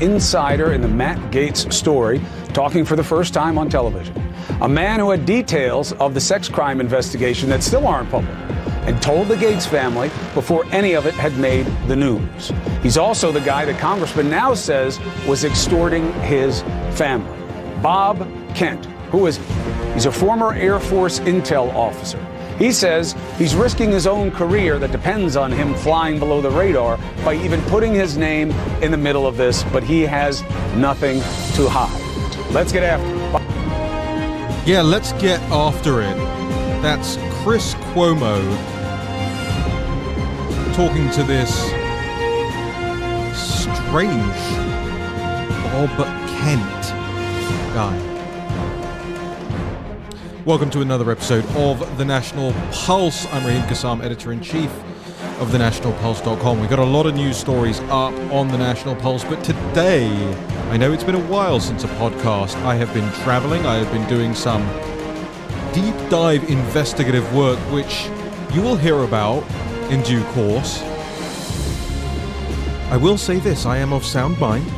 insider in the Matt Gaetz story, talking for the first time on television. A man who had details of the sex crime investigation that still aren't public, and told the Gaetz family before any of it had made the news. He's also the guy the congressman now says was extorting his family. Bob Kent. Who is he? He's a former Air Force intel officer. He says he's risking his own career that depends on him flying below the radar by even putting his name in the middle of this, but he has nothing to hide. Let's get after it. Yeah, let's get after it. That's Chris Cuomo talking to this strange Bob Kent guy. Welcome to another episode of The National Pulse. I'm Raheem Kassam, editor-in-chief of thenationalpulse.com. We've got a lot of news stories up on The National Pulse, but today, I know it's been a while since a podcast. I have been traveling. I have been doing some deep dive investigative work, which you will hear about in due course. I will say this, I am of sound mind.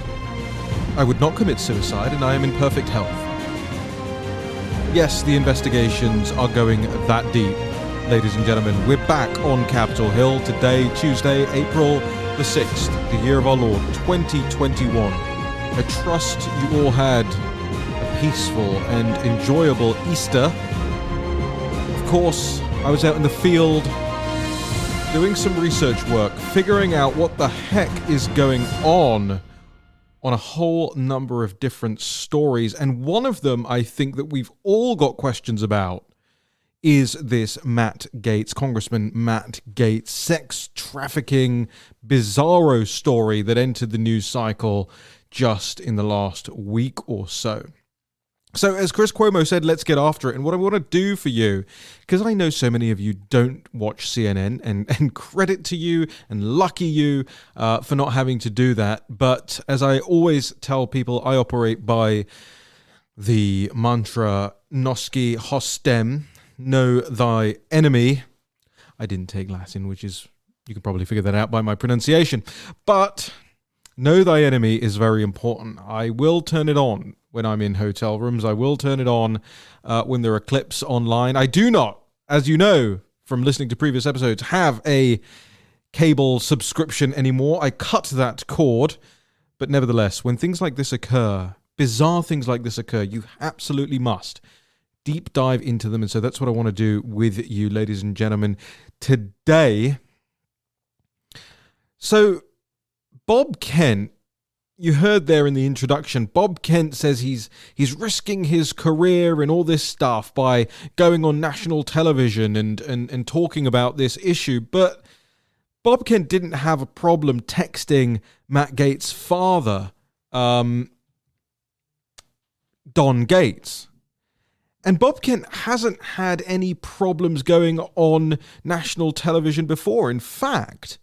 I would not commit suicide, and I am in perfect health. Yes, the investigations are going that deep, ladies and gentlemen. We're back on Capitol Hill today, Tuesday, April the 6th, the year of our Lord, 2021. I trust you all had a peaceful and enjoyable Easter. Of course, I was out in the field doing some research work, figuring out what the heck is going on a whole number of different stories. And one of them I think that we've all got questions about is this Matt Gaetz, Congressman Matt Gaetz, sex trafficking bizarro story that entered the news cycle just in the last week or so. So as Chris Cuomo said, let's get after it. And what I want to do for you, because I know so many of you don't watch CNN, and credit to you and lucky you for not having to do that. But as I always tell people, I operate by the mantra Nosci hostem, know thy enemy. I didn't take Latin, which is, you can probably figure that out by my pronunciation. But know thy enemy is very important. I will turn it on when I'm in hotel rooms. I will turn it on when there are clips online. I do not, as you know from listening to previous episodes, have a cable subscription anymore. I cut that cord. But nevertheless, when things like this occur, bizarre things like this occur, you absolutely must deep dive into them. And so that's what I want to do with you, ladies and gentlemen, today. So Bob Kent, you heard there in the introduction, Bob Kent says he's risking his career and all this stuff by going on national television and talking about this issue. But Bob Kent didn't have a problem texting Matt Gaetz' father, Don Gaetz. And Bob Kent hasn't had any problems going on national television before. In fact,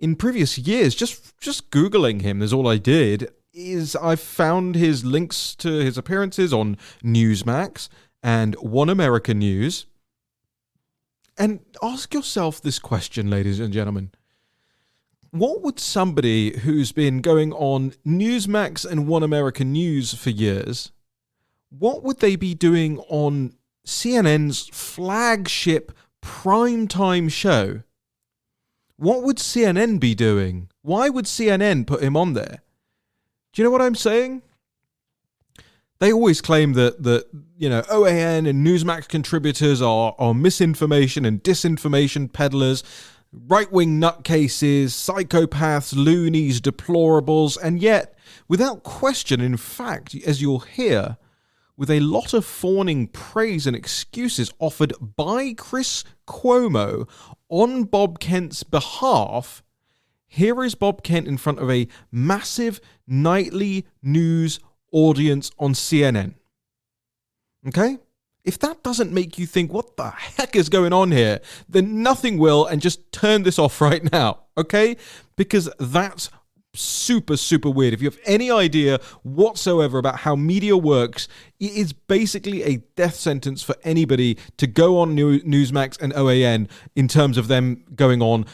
in previous years, just Googling him, is all I did, is I found his links to his appearances on Newsmax and One American News. And ask yourself this question, ladies and gentlemen. What would somebody who's been going on Newsmax and One American News for years, what would they be doing on CNN's flagship primetime show? What would CNN be doing? Why would CNN put him on there? Do you know what I'm saying? They always claim that OAN and Newsmax contributors are misinformation and disinformation peddlers, right-wing nutcases, psychopaths, loonies, deplorables, and yet, without question, in fact, as you'll hear, with a lot of fawning praise and excuses offered by Chris Cuomo on Bob Kent's behalf, here is Bob Kent in front of a massive nightly news audience on CNN. Okay? If that doesn't make you think, what the heck is going on here, then nothing will, and just turn this off right now, okay? Because that's super, super weird. If you have any idea whatsoever about how media works, it is basically a death sentence for anybody to go on Newsmax and OAN in terms of them going on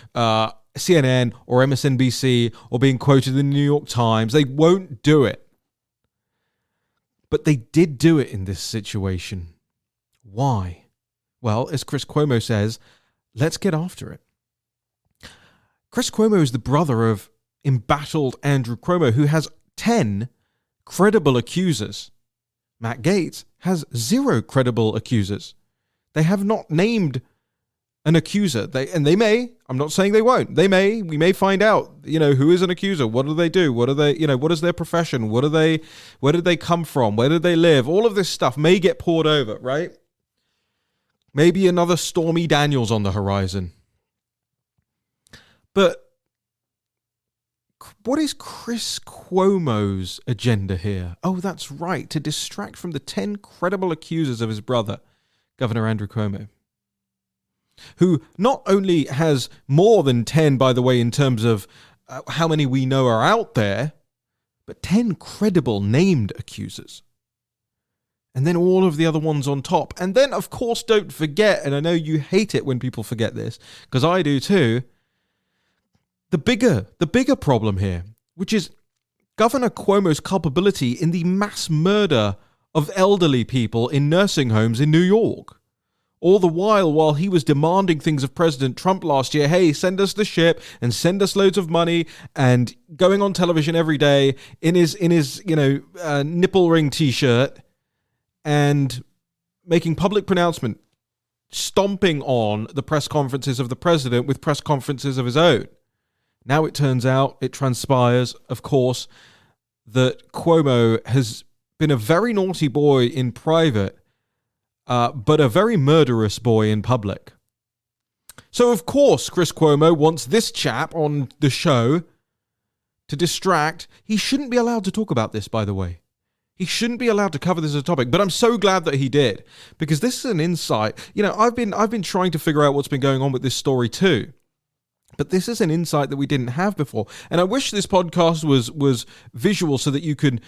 CNN or MSNBC or being quoted in the New York Times. They won't do it. But they did do it in this situation. Why? Well, as Chris Cuomo says, let's get after it. Chris Cuomo is the brother of embattled Andrew Cuomo, who has 10 credible accusers. Matt Gaetz has 0 credible accusers. They have not named an accuser. They may, I'm not saying they won't. We may find out, who is an accuser. What do they do? What are they, what is their profession? Where did they come from? Where did they live? All of this stuff may get poured over, right? Maybe another Stormy Daniels on the horizon. But what is Chris Cuomo's agenda here? Oh, that's right, to distract from the 10 credible accusers of his brother, Governor Andrew Cuomo, who not only has more than 10, by the way, in terms of how many we know are out there, but 10 credible named accusers. And then all of the other ones on top. And then, of course, don't forget, and I know you hate it when people forget this, because I do too, the bigger problem here, which is Governor Cuomo's culpability in the mass murder of elderly people in nursing homes in New York. All the while he was demanding things of President Trump last year, hey, send us the ship and send us loads of money, and going on television every day in his nipple ring t-shirt and making public pronouncement, stomping on the press conferences of the president with press conferences of his own. Now it transpires, of course, that Cuomo has been a very naughty boy in private, but a very murderous boy in public. So, of course, Chris Cuomo wants this chap on the show to distract. He shouldn't be allowed to talk about this, by the way. He shouldn't be allowed to cover this as a topic, but I'm so glad that he did, because this is an insight. I've been trying to figure out what's been going on with this story too. But this is an insight that we didn't have before. And I wish this podcast was visual so that you could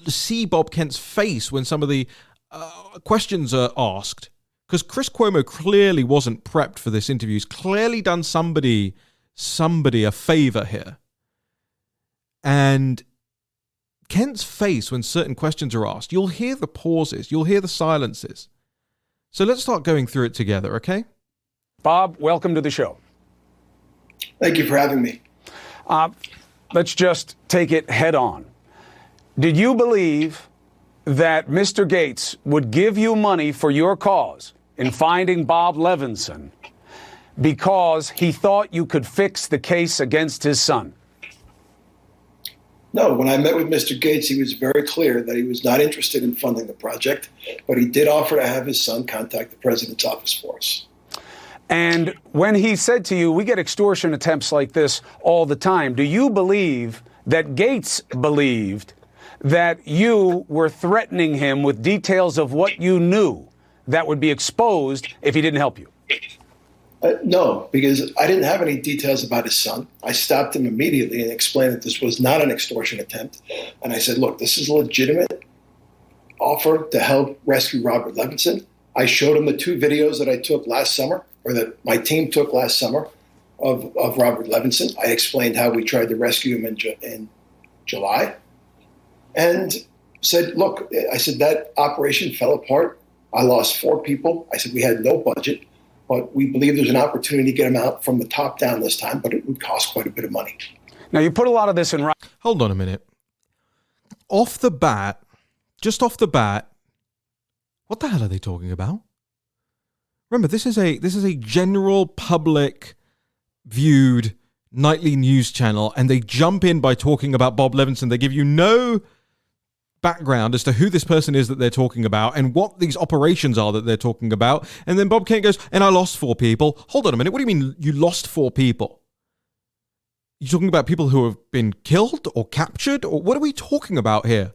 see Bob Kent's face when some of the questions are asked. Because Chris Cuomo clearly wasn't prepped for this interview. He's clearly done somebody a favor here. And Kent's face when certain questions are asked, you'll hear the pauses, you'll hear the silences. So let's start going through it together, okay? Bob, welcome to the show. Thank you for having me. Let's just take it head on. Did you believe that Mr. Gaetz would give you money for your cause in finding Bob Levinson because he thought you could fix the case against his son? No, when I met with Mr. Gaetz, he was very clear that he was not interested in funding the project, but he did offer to have his son contact the president's office for us. And when he said to you, we get extortion attempts like this all the time, do you believe that Gaetz believed that you were threatening him with details of what you knew that would be exposed if he didn't help you? No, because I didn't have any details about his son. I stopped him immediately and explained that this was not an extortion attempt. And I said, look, this is a legitimate offer to help rescue Robert Levinson. I showed him the 2 videos that I took last summer, or that my team took last summer of Robert Levinson. I explained how we tried to rescue him in July. And said, look, I said, that operation fell apart. I lost 4 people. I said, we had no budget, but we believe there's an opportunity to get him out from the top down this time, but it would cost quite a bit of money. Now, you put a lot of this in writing. Hold on a minute. Just off the bat, what the hell are they talking about? Remember, this is a general public viewed nightly news channel, and they jump in by talking about Bob Levinson. They give you no background as to who this person is that they're talking about and what these operations are that they're talking about. And then Bob Kent goes, and I lost 4 people. Hold on a minute. What do you mean you lost 4 people? You talking about people who have been killed or captured? Or what are we talking about here?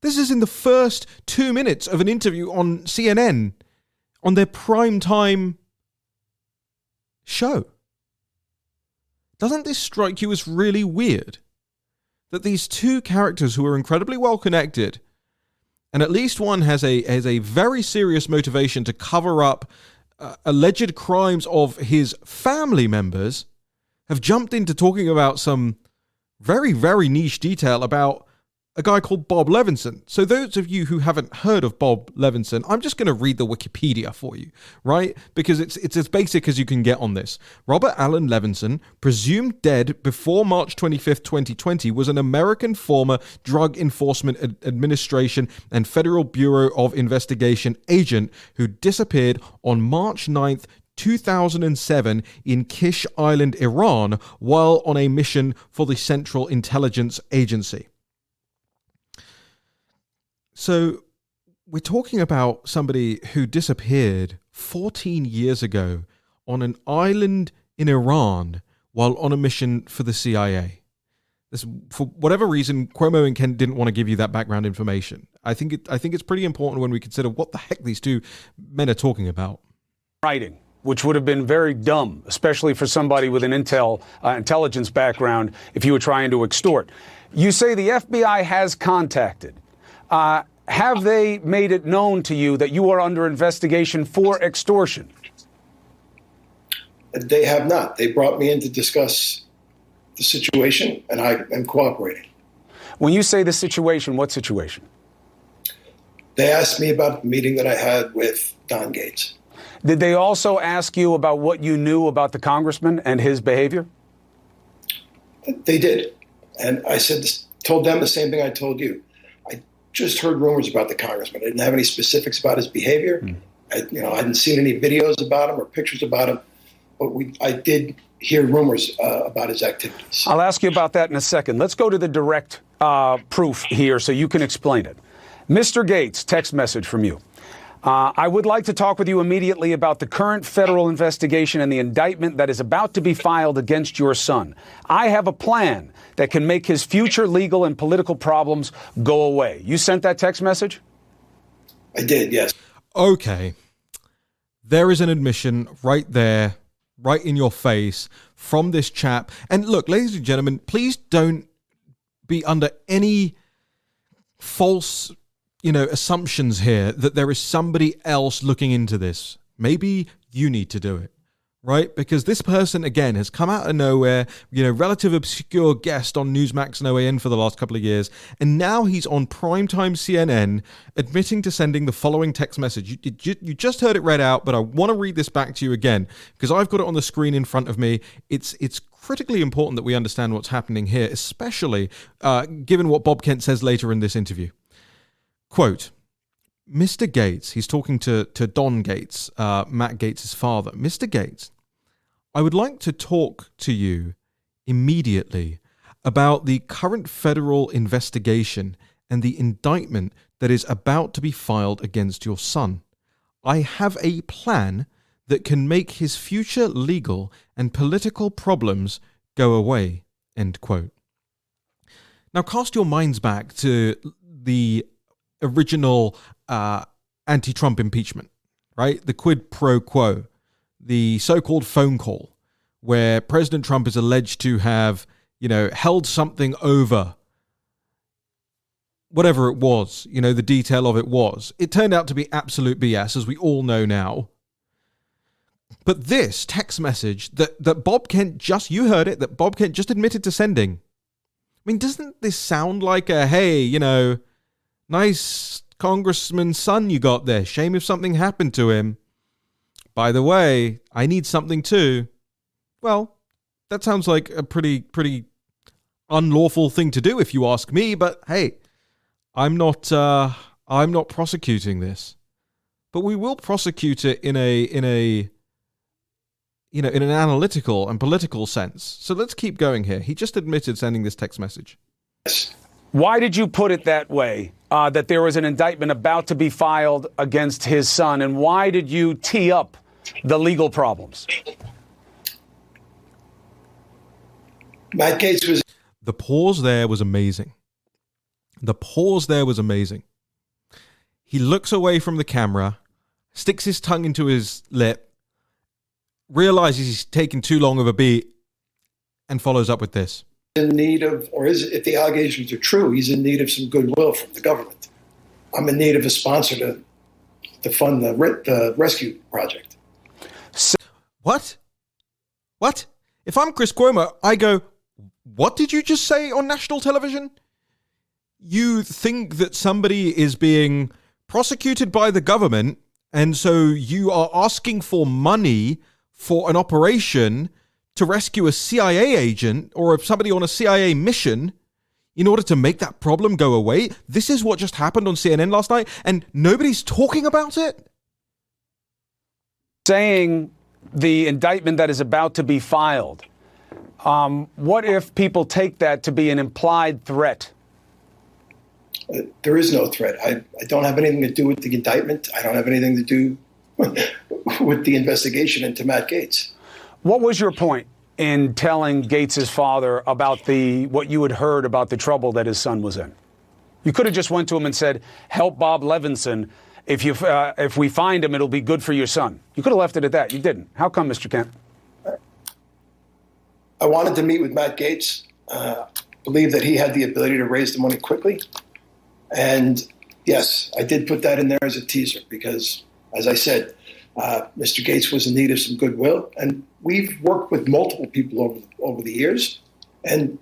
This is in the first 2 minutes of an interview on CNN, on their primetime show. Doesn't this strike you as really weird? That these 2 characters who are incredibly well connected, and at least one has a very serious motivation to cover up alleged crimes of his family members, have jumped into talking about some very, very niche detail about a guy called Bob Levinson. So those of you who haven't heard of Bob Levinson, I'm just going to read the Wikipedia for you, right? Because it's as basic as you can get on this. Robert Allen Levinson, presumed dead before March 25th, 2020, was an American former Drug Enforcement Administration and Federal Bureau of Investigation agent who disappeared on March 9th, 2007 in Kish Island, Iran, while on a mission for the Central Intelligence Agency. So we're talking about somebody who disappeared 14 years ago on an island in Iran while on a mission for the CIA. For whatever reason, Cuomo and Kent didn't want to give you that background information. I think it's pretty important when we consider what the heck these two men are talking about. Writing, which would have been very dumb, especially for somebody with an intelligence background if you were trying to extort. You say the FBI has contacted. Have they made it known to you that you are under investigation for extortion? They have not. They brought me in to discuss the situation, and I am cooperating. When you say the situation, what situation? They asked me about the meeting that I had with Don Gaetz. Did they also ask you about what you knew about the congressman and his behavior? They did. And I told them the same thing I told you. I just heard rumors about the congressman. I didn't have any specifics about his behavior. I hadn't seen any videos about him or pictures about him, but I did hear rumors about his activities. I'll ask you about that in a second. Let's go to the direct proof here so you can explain it. Mr. Gaetz, text message from you. I would like to talk with you immediately about the current federal investigation and the indictment that is about to be filed against your son. I have a plan that can make his future legal and political problems go away. You sent that text message? I did, yes. Okay. There is an admission right there, right in your face from this chap. And look, ladies and gentlemen, please don't be under any false assumptions here that there is somebody else looking into this. Maybe you need to do it, right? Because this person, again, has come out of nowhere, relative obscure guest on Newsmax and OAN for the last couple of years, and now he's on primetime CNN admitting to sending the following text message. You just heard it read out, but I want to read this back to you again, because I've got it on the screen in front of me. It's critically important that we understand what's happening here, especially given what Bob Kent says later in this interview. Quote, Mr. Gaetz, he's talking to Don Gaetz, Matt Gaetz' father. Mr. Gaetz, I would like to talk to you immediately about the current federal investigation and the indictment that is about to be filed against your son. I have a plan that can make his future legal and political problems go away, end quote. Now cast your minds back to the original anti-Trump impeachment, right? The quid pro quo, the so-called phone call where President Trump is alleged to have, held something over, whatever it was, the detail of it was. It turned out to be absolute BS, as we all know now. But this text message that Bob Kent you heard it, that Bob Kent just admitted to sending. I mean, doesn't this sound like a, hey, nice congressman's son you got there. Shame if something happened to him. By the way, I need something too. Well, that sounds like a pretty unlawful thing to do if you ask me, but hey, I'm not prosecuting this. But we will prosecute it in an analytical and political sense. So let's keep going here. He just admitted sending this text message. Why did you put it that way, that there was an indictment about to be filed against his son, and why did you tee up the legal problems? Matt Gaetz was... The pause there was amazing. He looks away from the camera, sticks his tongue into his lip, realizes he's taken too long of a beat, and follows up with this. In need of, if the allegations are true, he's in need of some goodwill from the government. I'm in need of a sponsor to fund the rescue project. What? If I'm Chris Cuomo, I go, what did you just say on national television? You think that somebody is being prosecuted by the government, and so you are asking for money for an operation to rescue a CIA agent or somebody on a CIA mission in order to make that problem go away? This is what just happened on CNN last night, and nobody's talking about it? Saying the indictment that is about to be filed, what if people take that to be an implied threat? There is no threat. I don't have anything to do with the indictment. I don't have anything to do with the investigation into Matt Gaetz. What was your point in telling Gaetz's father about what you had heard about the trouble that his son was in? You could have just went to him and said, help Bob Levinson. If we find him, it'll be good for your son. You could have left it at that. You didn't. How come, Mr. Kent? I wanted to meet with Matt Gaetz. Believe that he had the ability to raise the money quickly. And yes, I did put that in there as a teaser because, as I said, Mr. Gaetz was in need of some goodwill. And we've worked with multiple people over the years, and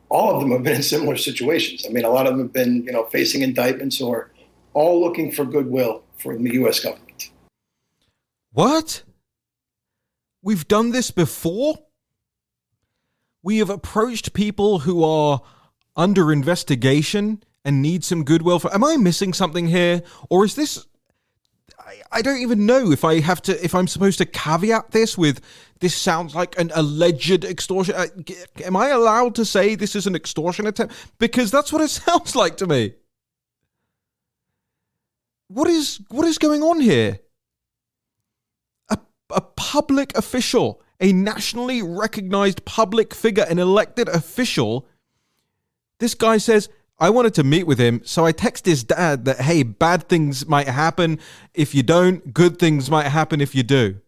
all of them have been in similar situations. I mean, a lot of them have been, facing indictments or all looking for goodwill from the U.S. government. What? We've done this before? We have approached people who are under investigation and need some goodwill. Am I missing something here? Or is this... I don't even know if I'm supposed to caveat this with, this sounds like an alleged extortion. Am I allowed to say this is an extortion attempt? Because that's what it sounds like to me. What is going on here? A public official, a nationally recognized public figure, an elected official. This guy says, I wanted to meet with him, so I text his dad that, hey, bad things might happen if you don't, good things might happen if you do.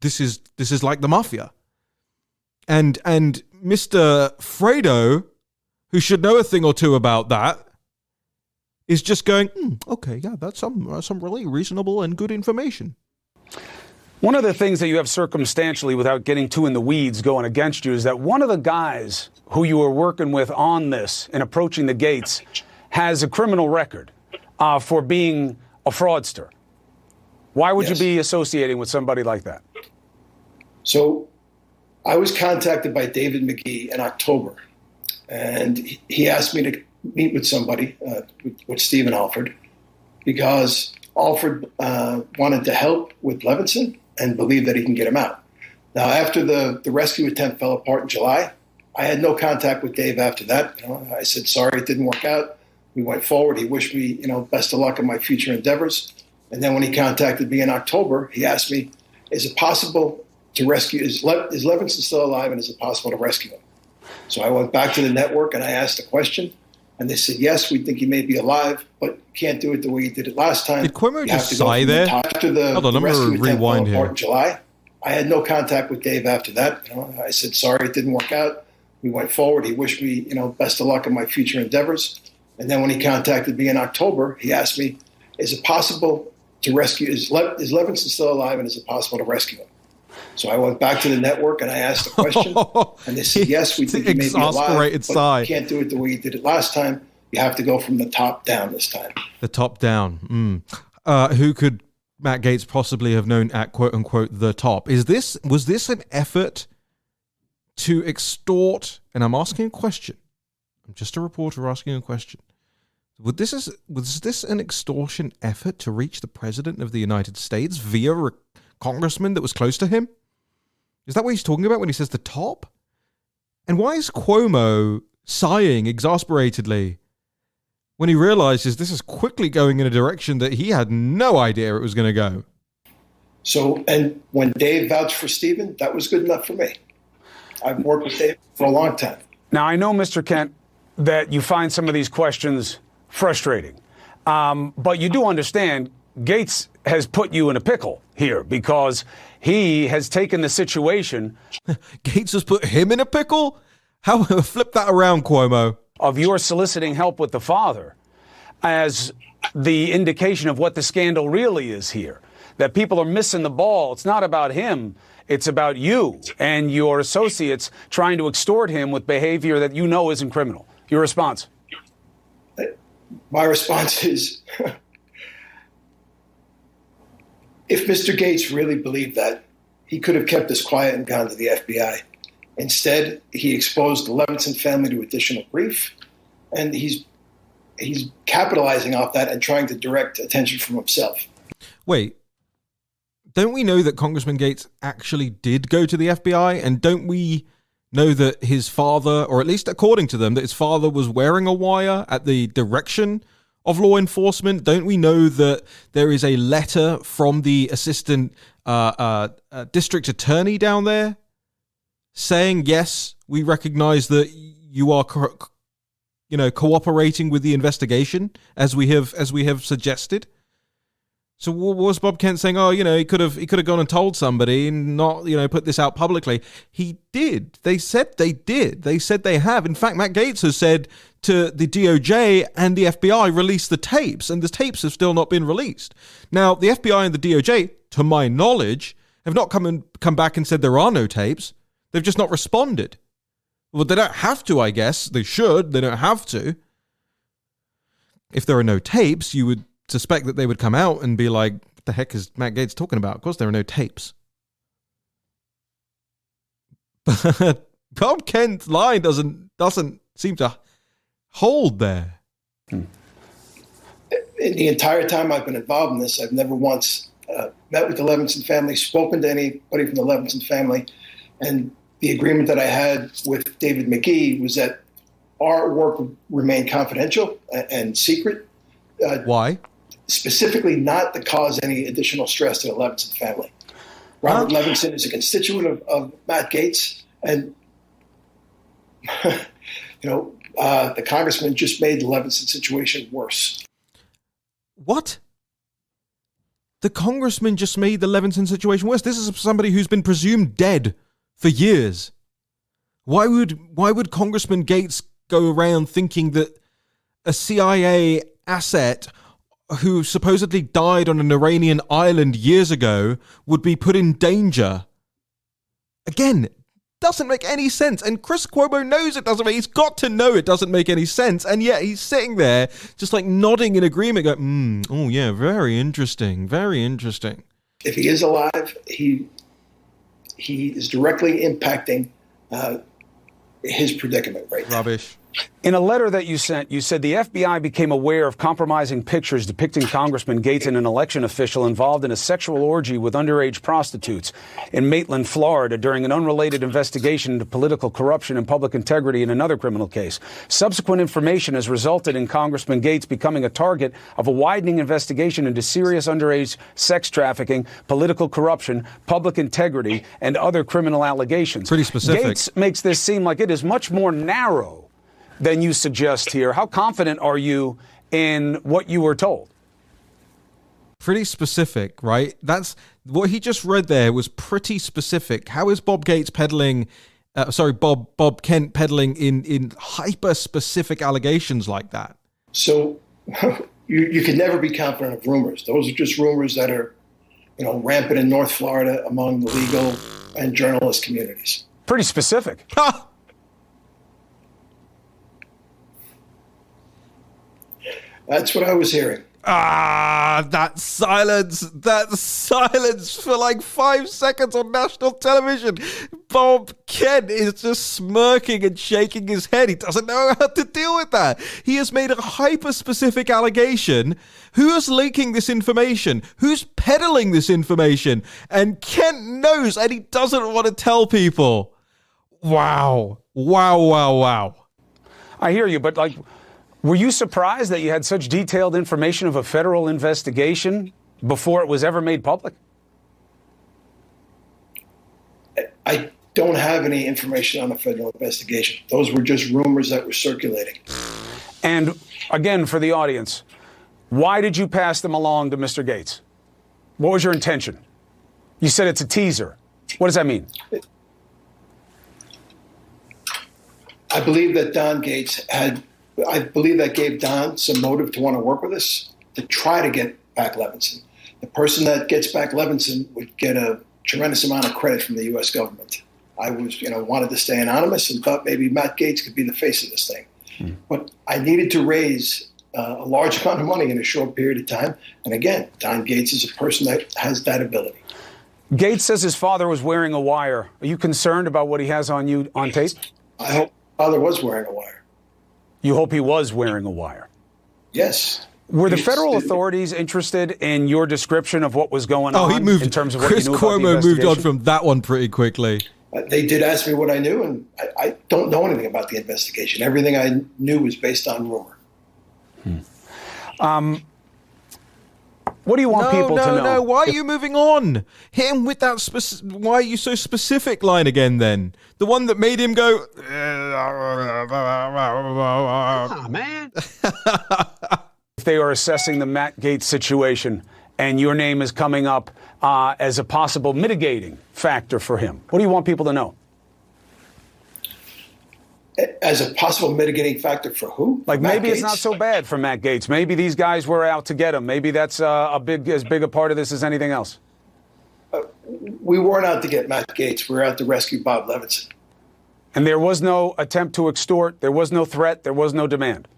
This is like the mafia. And Mr. Fredo, who should know a thing or two about that, is just going, okay, yeah, that's some really reasonable and good information. One of the things that you have circumstantially, without getting too in the weeds, going against you, is that one of the guys who you were working with on this and approaching the Gaetz has a criminal record for being a fraudster. Why would you be associating with somebody like that? So I was contacted by David McGee in October, and he asked me to meet with somebody, with Stephen Alford, because Alford wanted to help with Levinson and believed that he can get him out. Now, after the rescue attempt fell apart in July, I had no contact with Dave after that. I said, sorry, it didn't work out. We went forward. He wished me, best of luck in my future endeavors. And then when he contacted me in October, he asked me, is it possible to rescue, is Levinson still alive, and is it possible to rescue him? So I went back to the network and I asked the question, and they said, yes, we think he may be alive, but can't do it the way he did it last time. Did Cuomo just sigh there? After the rescue attempt fell apart in July, I had no contact with Dave after that. I said, sorry, it didn't work out. We went forward. He wished me, best of luck in my future endeavors. And then when he contacted me in October, he asked me, is it possible to rescue, is Levinson still alive, and is it possible to rescue him? So I went back to the network and I asked the question, and they said, yes, we think he may be alive, but can't do it the way he did it last time. You have to go from the top down this time. The top down. Who could Matt Gaetz possibly have known at quote unquote the top? Was this an effort to extort? And I'm asking a question. I'm just a reporter asking a question. Was this an extortion effort to reach the president of the United States via a congressman that was close to him? Is that what he's talking about when he says the top? And why is Cuomo sighing exasperatedly when he realizes this is quickly going in a direction that he had no idea it was going to go? So, and when Dave vouched for Stephen, that was good enough for me. I've worked with Dave for a long time. Now, I know, Mr. Kent, that you find some of these questions frustrating, but you do understand Gaetz has put you in a pickle here because he has taken the situation. Gaetz has put him in a pickle? How flip that around, Cuomo? Of your soliciting help with the father as the indication of what the scandal really is here. that people are missing the ball. It's not about him. It's about you and your associates trying to extort him with behavior that you know isn't criminal. Your response? My response is, if Mr. Gaetz really believed that, he could have kept this quiet and gone to the FBI. Instead, he exposed the Levinson family to additional grief, and he's capitalizing off that and trying to direct attention from himself. Wait, don't we know that Congressman Gaetz actually did go to the FBI? And don't we know that his father, or at least according to them, that his father was wearing a wire at the direction of law enforcement? Don't we know that there is a letter from the assistant district attorney down there saying, yes, we recognize that you are cooperating with the investigation as we have suggested? So what was Bob Kent saying? Oh, he could have gone and told somebody and not, put this out publicly. He did. They said they did. They said they have. In fact, Matt Gaetz has said to the DOJ and the FBI release the tapes, and the tapes have still not been released. Now, the FBI and the DOJ, to my knowledge, have not come back and said there are no tapes. They've just not responded. Well, they don't have to, I guess. They should. They don't have to. If there are no tapes, you would suspect that they would come out and be like, what the heck is Matt Gaetz talking about? Of course there are no tapes. But Bob Kent's line doesn't seem to hold there. In the entire time I've been involved in this, I've never once met with the Levinson family, spoken to anybody from the Levinson family, and the agreement that I had with David McGee was that our work would remain confidential and secret. Why? Specifically not to cause any additional stress to the Levinson family. Robert Levinson is a constituent of Matt Gaetz, and the congressman just made the Levinson situation worse. What? The congressman just made the Levinson situation worse? This is somebody who's been presumed dead for years. Why would Congressman Gaetz go around thinking that a CIA asset who supposedly died on an Iranian island years ago would be put in danger? Again, doesn't make any sense. And Chris Cuomo knows it doesn't make, he's got to know it doesn't make any sense. And yet he's sitting there just like nodding in agreement, going, oh yeah, very interesting, very interesting. If he is alive, he is directly impacting his predicament right now. Rubbish. In a letter that you sent, you said the FBI became aware of compromising pictures depicting Congressman Gaetz and an election official involved in a sexual orgy with underage prostitutes in Maitland, Florida, during an unrelated investigation into political corruption and public integrity in another criminal case. Subsequent information has resulted in Congressman Gaetz becoming a target of a widening investigation into serious underage sex trafficking, political corruption, public integrity, and other criminal allegations. Pretty specific. Gaetz makes this seem like it is much more narrow than you suggest here. How confident are you in what you were told? Pretty specific, right? That's what he just read there was pretty specific. How is Bob Gaetz peddling, Bob Kent peddling in hyper-specific allegations like that? So you can never be confident of rumors. Those are just rumors that are, rampant in North Florida among the legal and journalist communities. Pretty specific. Ha! That's what I was hearing. That silence for like 5 seconds on national television. Bob Kent is just smirking and shaking his head. He doesn't know how to deal with that. He has made a hyper-specific allegation. Who is leaking this information? Who's peddling this information? And Kent knows, and he doesn't want to tell people. Wow. I hear you, but were you surprised that you had such detailed information of a federal investigation before it was ever made public? I don't have any information on a federal investigation. Those were just rumors that were circulating. And again, for the audience, why did you pass them along to Mr. Gaetz? What was your intention? You said it's a teaser. What does that mean? I believe that gave Don some motive to want to work with us, to try to get back Levinson. the person that gets back Levinson would get a tremendous amount of credit from the U.S. government. I was, wanted to stay anonymous and thought maybe Matt Gaetz could be the face of this thing. But I needed to raise a large amount of money in a short period of time. And again, Don Gaetz is a person that has that ability. Gaetz says his father was wearing a wire. Are you concerned about what he has on you on tape? I hope my father was wearing a wire. You hope he was wearing a wire? Yes. Were the federal authorities interested in your description of what was going on? He moved. In terms of what Chris you knew about the Cuomo moved on investigation? from that one pretty quickly. They did ask me what I knew, and I don't know anything about the investigation. Everything I knew was based on rumor. What do you want people to know? No, why are you moving on? Hit him with that why are you so specific line again then? The one that made him go... Oh, man. If they are assessing the Matt Gaetz situation and your name is coming up as a possible mitigating factor for him, what do you want people to know? As a possible mitigating factor for who? Like Matt maybe it's Gaetz? not so bad for Matt Gaetz. Maybe these guys were out to get him. Maybe that's as big a part of this as anything else. We weren't out to get Matt Gaetz. We were out to rescue Bob Levinson. And there was no attempt to extort. There was no threat. There was no demand.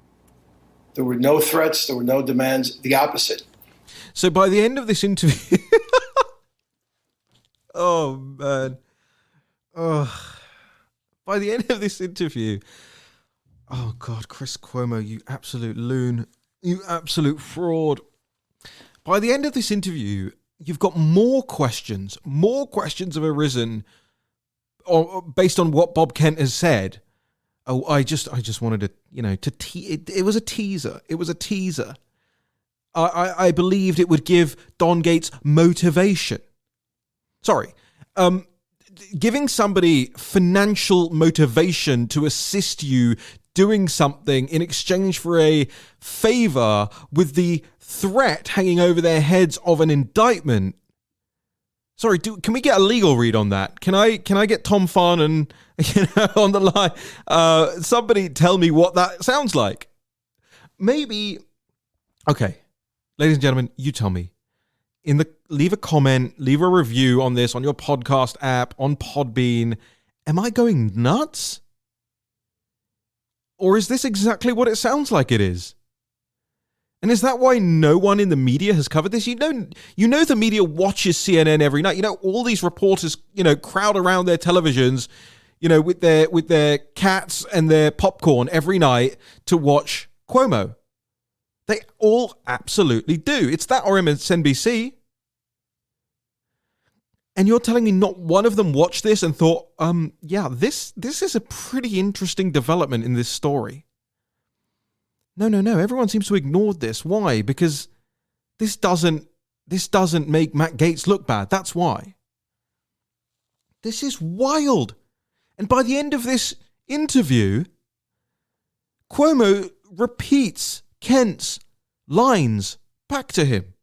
There were no threats. There were no demands. The opposite. So by the end of this interview... oh, man. Oh... By the end of this interview, oh God, Chris Cuomo, you absolute loon, you absolute fraud. By the end of this interview, you've got more questions have arisen based on what Bob Kent has said. Oh, I just wanted to, it was a teaser. It was a teaser. I believed it would give Don Gaetz motivation. Sorry. Giving somebody financial motivation to assist you doing something in exchange for a favor with the threat hanging over their heads of an indictment. Sorry, can we get a legal read on that? Can I get Tom Farnan on the line? Somebody tell me what that sounds like. Maybe. Okay, ladies and gentlemen, you tell me. Leave a comment, leave a review on this on your podcast app, on Podbean. Am I going nuts? Or is this exactly what it sounds like it is? And is that why no one in the media has covered this? You know the media watches CNN every night. All these reporters, crowd around their televisions, with their cats and their popcorn every night to watch Cuomo. They all absolutely do. It's that or MSNBC. And you're telling me not one of them watched this and thought, this is a pretty interesting development in this story. No. Everyone seems to ignore this. Why? Because this doesn't make Matt Gaetz look bad. That's why. This is wild. And by the end of this interview, Cuomo repeats Kent's lines back to him.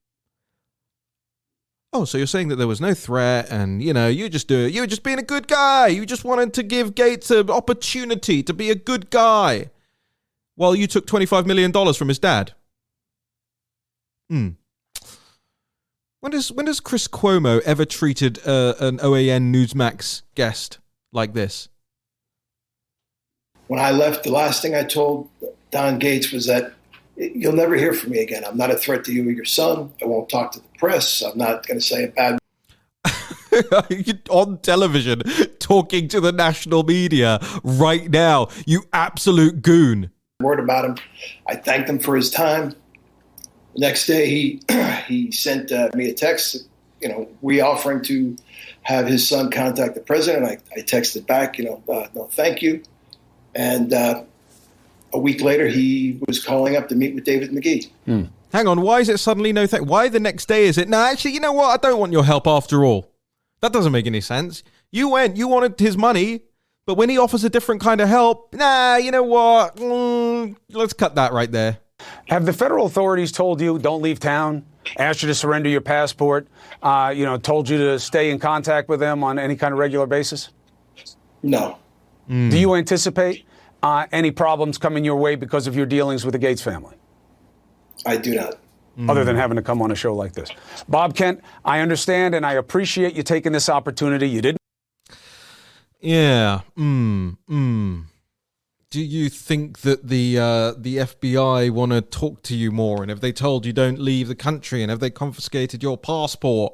Oh, so you're saying that there was no threat and, you were just being a good guy. You just wanted to give Gaetz an opportunity to be a good guy while you took $25 million from his dad. When does Chris Cuomo ever treated an OAN Newsmax guest like this? When I left, the last thing I told Don Gaetz was that you'll never hear from me again. I'm not a threat to you or your son. I won't talk to the press. I'm not going to say a bad You're on television talking to the national media right now, you absolute goon. word about him. I thanked him for his time. The next day, he sent me a text, re-offering to have his son contact the president. I texted back, no, thank you. And a week later, he was calling up to meet with David McGee. Hang on, why is it suddenly no thank? Why the next day is it? No, actually, you know what? I don't want your help after all. That doesn't make any sense. You wanted his money, but when he offers a different kind of help, you know what? Let's cut that right there. Have the federal authorities told you don't leave town, asked you to surrender your passport, told you to stay in contact with them on any kind of regular basis? No. Do you anticipate any problems coming your way because of your dealings with the Gaetz family? I do not. other than having to come on a show like this. Bob Kent, I understand and I appreciate you taking this opportunity. You didn't. Yeah. Do you think that the FBI want to talk to you more? And have they told you don't leave the country? And have they confiscated your passport?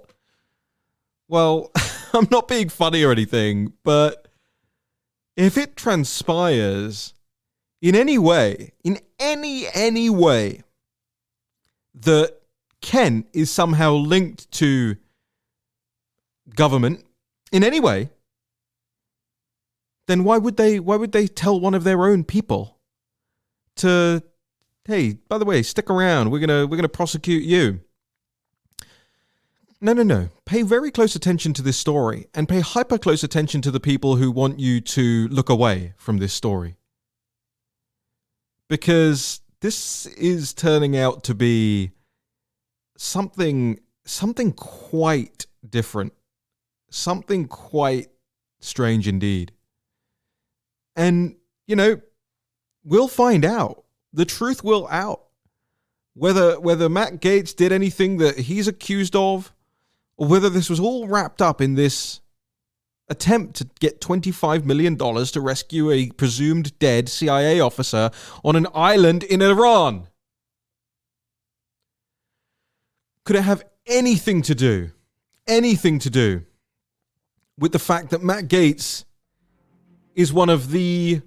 Well, I'm not being funny or anything, but if it transpires in any way, any way, that Ken is somehow linked to government in any way, then why would they tell one of their own people to, hey, by the way, stick around, we're gonna prosecute you? No. Pay very close attention to this story and pay hyper close attention to the people who want you to look away from this story. Because this is turning out to be something quite different. Something quite strange indeed. And, we'll find out. The truth will out. Whether Matt Gaetz did anything that he's accused of, or whether this was all wrapped up in this attempt to get $25 million to rescue a presumed dead CIA officer on an island in Iran. Could it have anything to do with the fact that Matt Gaetz is one of the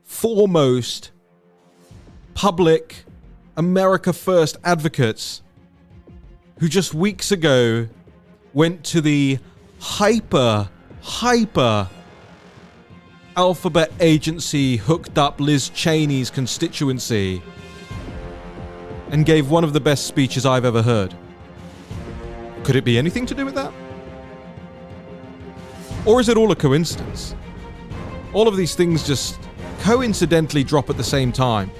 foremost public America First advocates who just weeks ago went to the hyper alphabet agency hooked up Liz Cheney's constituency and gave one of the best speeches I've ever heard? Could it be anything to do with that? Or is it all a coincidence? All of these things just coincidentally drop at the same time.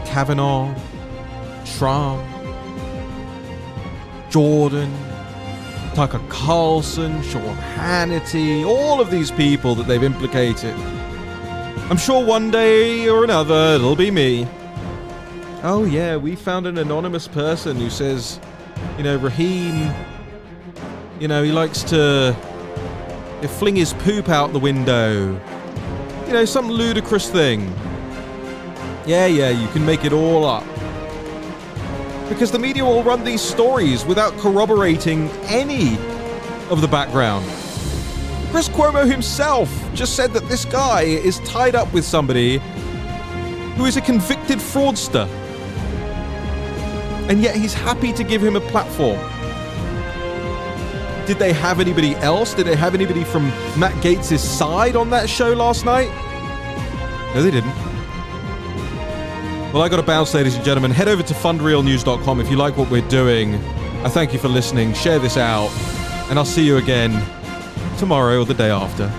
Kavanaugh, Trump, Jordan, Tucker Carlson, Sean Hannity, all of these people that they've implicated. I'm sure one day or another it'll be me. Oh yeah, we found an anonymous person who says, Raheem, he likes to fling his poop out the window. Some ludicrous thing. Yeah, you can make it all up. Because the media will run these stories without corroborating any of the background. Chris Cuomo himself just said that this guy is tied up with somebody who is a convicted fraudster. And yet he's happy to give him a platform. Did they have anybody else? Did they have anybody from Matt Gaetz' side on that show last night? No, they didn't. Well, I got to bounce, ladies and gentlemen. Head over to fundrealnews.com if you like what we're doing. I thank you for listening. Share this out. And I'll see you again tomorrow or the day after.